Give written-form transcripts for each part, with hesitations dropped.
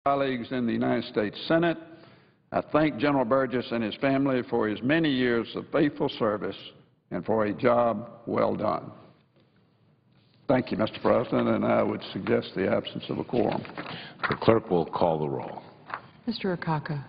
Colleagues in the United States Senate, I thank General Burgess and his family for his many years of faithful service and for a job well done. Thank you, Mr. President, and I would suggest the absence of a quorum. The clerk will call the roll. Mr. Akaka.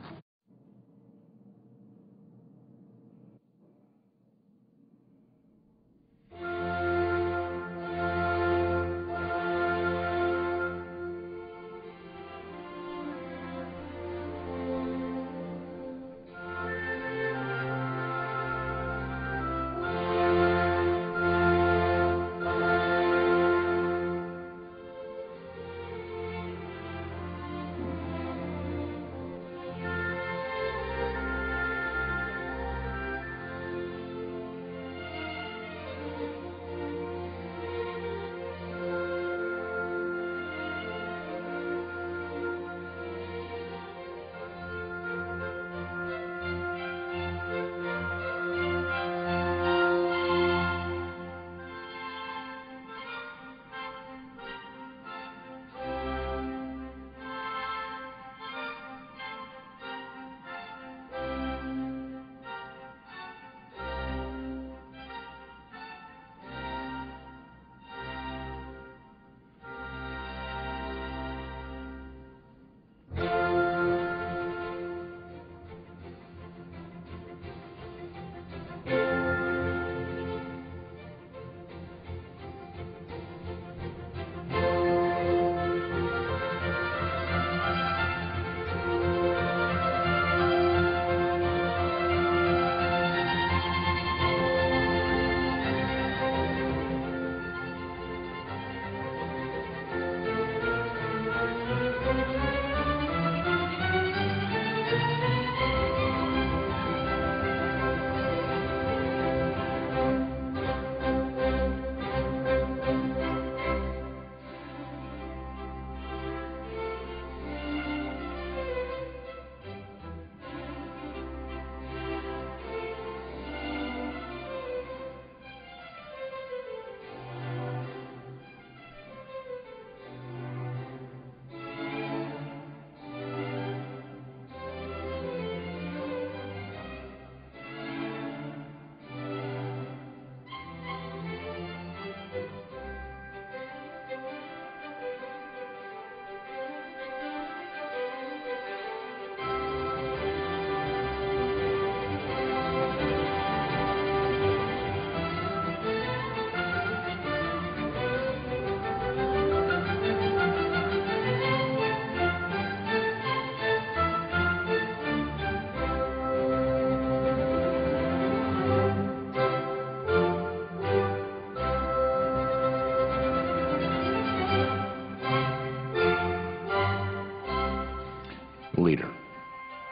Leader.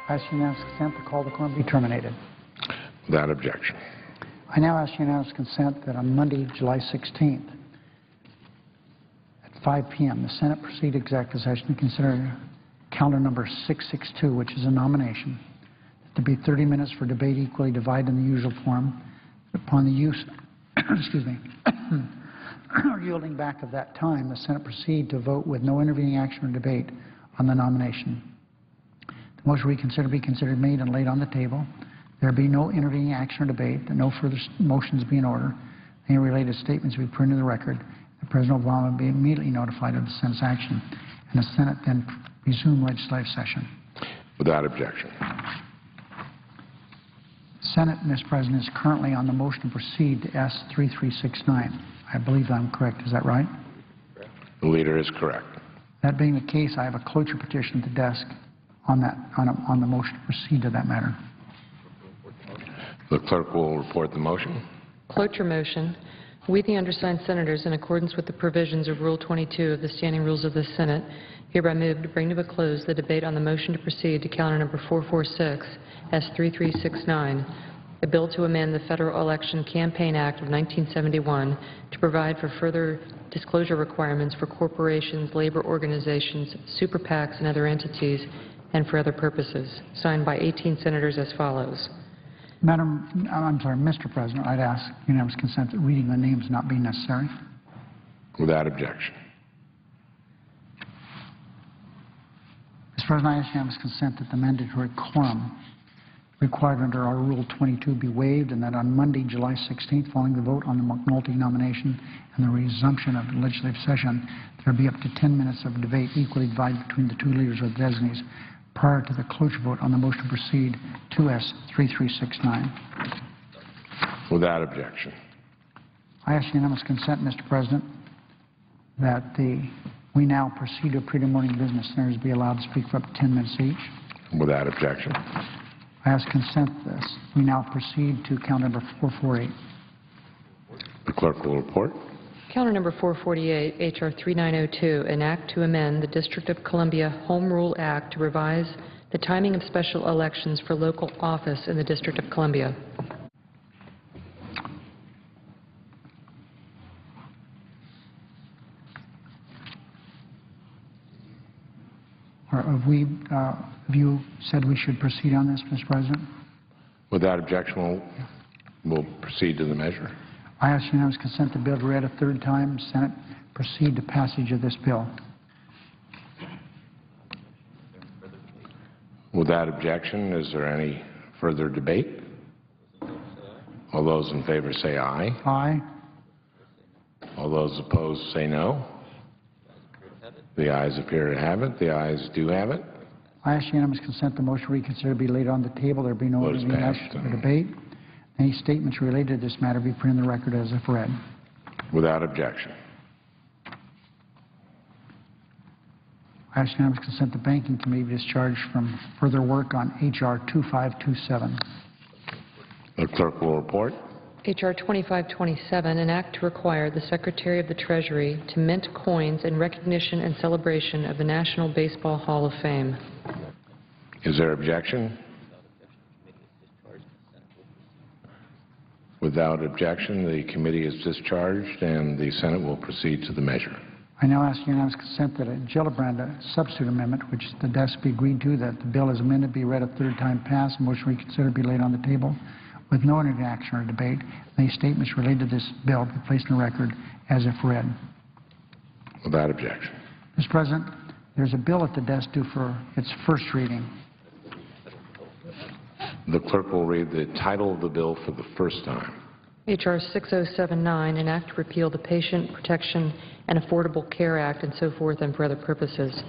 I ask unanimous consent the call to quorum be terminated. Without objection. I now ask unanimous consent that on Monday, July 16th, at 5 p.m., the Senate proceed to executive session to consider calendar number 662, which is a nomination, to be 30 minutes for debate equally divided in the usual form. Upon the use, excuse me, or yielding back of that time, the Senate proceed to vote with no intervening action or debate on the nomination. The motion reconsider be considered made and laid on the table. There be no intervening action or debate, that no further motions be in order. Any related statements be printed in the record. The President Obama be immediately notified of the Senate's action, and the Senate then resume legislative session. Without objection. Senate, Mr. President, is currently on the motion to proceed to S-3369. I believe I'm correct. Is that right? The Leader is correct. That being the case, I have a cloture petition at the desk on the motion to proceed to that matter. The clerk will report the motion. Cloture motion. We, the undersigned senators, in accordance with the provisions of Rule 22 of the Standing Rules of the Senate, hereby move to bring to a close the debate on the motion to proceed to calendar number 446, S-3369, a bill to amend the Federal Election Campaign Act of 1971 to provide for further disclosure requirements for corporations, labor organizations, super PACs, and other entities, and for other purposes. Signed by 18 senators as follows. Mr. President, I'd ask unanimous consent that reading the names not be necessary. Without objection. President, I ask unanimous consent that the mandatory quorum required under our Rule 22 be waived, and that on Monday, July 16th, following the vote on the McNulty nomination and the resumption of the legislative session, there be up to 10 minutes of debate equally divided between the two leaders or the designees prior to the cloture vote on the motion to proceed 2S 3369. Without objection. I ask unanimous consent, Mr. President, that we now proceed to pre-morning business. Senators be allowed to speak for up to 10 minutes each. Without objection. I ask consent to this. We now proceed to count number 448. The clerk will report. Counter number 448, H.R. 3902, an act to amend the District of Columbia Home Rule Act to revise the timing of special elections for local office in the District of Columbia. Have you said we should proceed on this, Mr. President? Without objection, we'll proceed to the measure. I ask unanimous consent the bill be read a third time. Senate proceed to passage of this bill. Without objection, is there any further debate? All those in favor say aye. Aye. All those opposed say no. The ayes appear to have it. The ayes do have it. I ask unanimous consent the motion reconsider be laid on the table. There be no Vote is other passed. action or debate. Any statements related to this matter be put in the record as if read. Without objection. I ask unanimous consent the Banking Committee be discharged from further work on H.R. 2527. The clerk will report. H.R. 2527, an act to require the Secretary of the Treasury to mint coins in recognition and celebration of the National Baseball Hall of Fame. Is there objection? Without objection, the committee is discharged and the Senate will proceed to the measure. I now ask unanimous consent that a Gillibrand substitute amendment, which the desk be agreed to, that the bill as amended be read a third time passed, and motion reconsider be laid on the table with no other action or debate. Any statements related to this bill be placed in the record as if read. Without objection. Mr. President, there's a bill at the desk due for its first reading. The clerk will read the title of the bill for the first time. H.R. 6079, an act to repeal the Patient Protection and Affordable Care Act and so forth and for other purposes.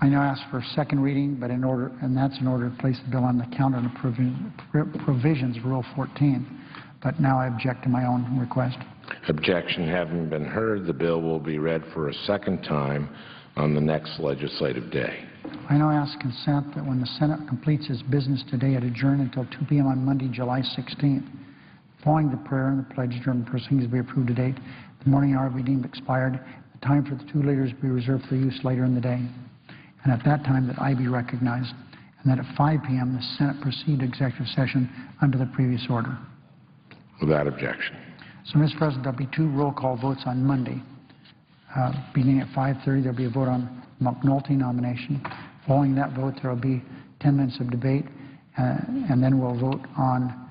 I now ask for a second reading, but that's in order to place the bill on the calendar under provisions of Rule 14. But now I object to my own request. Objection having been heard, the bill will be read for a second time on the next legislative day. I now ask consent that when the Senate completes its business today, it adjourn until 2 p.m. on Monday, July 16th. Following the prayer and the pledge, adjournment proceedings be approved to date. The morning hour be deemed expired. The time for the two leaders be reserved for use later in the day. And at that time that I be recognized, and that at 5 p.m. the Senate proceed to executive session under the previous order. Without objection. So, Mr. President, there'll be two roll call votes on Monday. Beginning at 5:30, there'll be a vote on McNulty nomination. Following that vote, there will be 10 minutes of debate, and then we'll vote on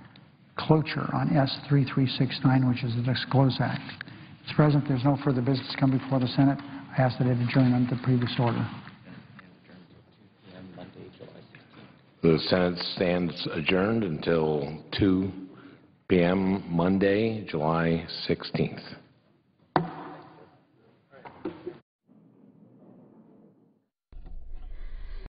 cloture on S3369, which is the Disclose Act. Mr. President, there's no further business come before the Senate. I ask that it adjourn under the previous order. The Senate stands adjourned until 2 p.m. Monday, July 16th.